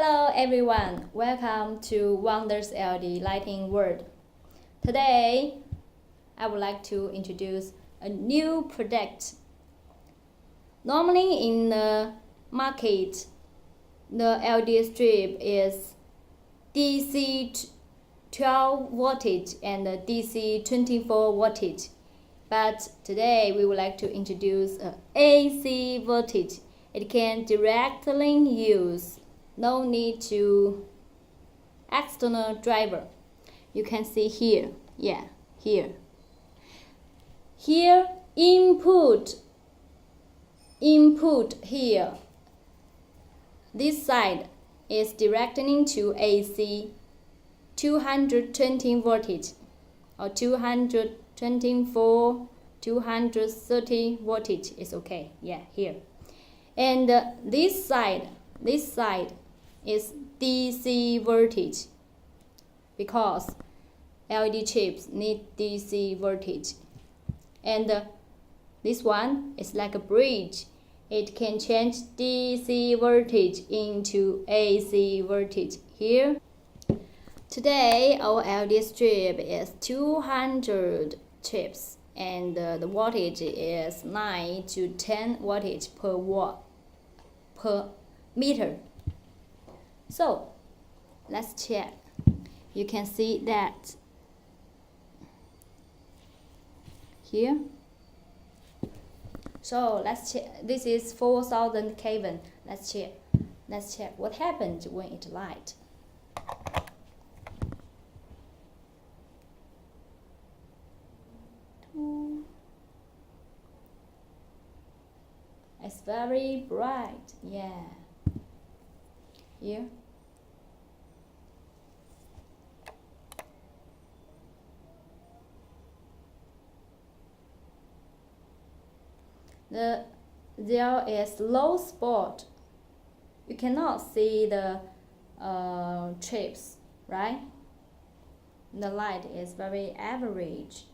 Hello everyone, welcome to Wonders LED Lighting World. Today, I would like to introduce a new product. Normally in the market, the LED strip is DC 12 voltage and DC 24 voltage. But today we would like to introduce an AC voltage. It can directly use, no need to external driver. You can see here, here input here. This side is directing to AC 220 voltage or 224, 230 voltage is okay. Here. And this side is DC voltage because LED chips need DC voltage. And this one is like a bridge. It can change DC voltage into AC voltage here. Today our LED strip is 200 chips and the voltage is 9 to 10 voltage per meter. So let's check. You can see that here. So let's check. This is 4000 Kelvin. Let's check what happens when it light. It's very bright. Here. There is low spot. You cannot see the chips, right? The light is very average.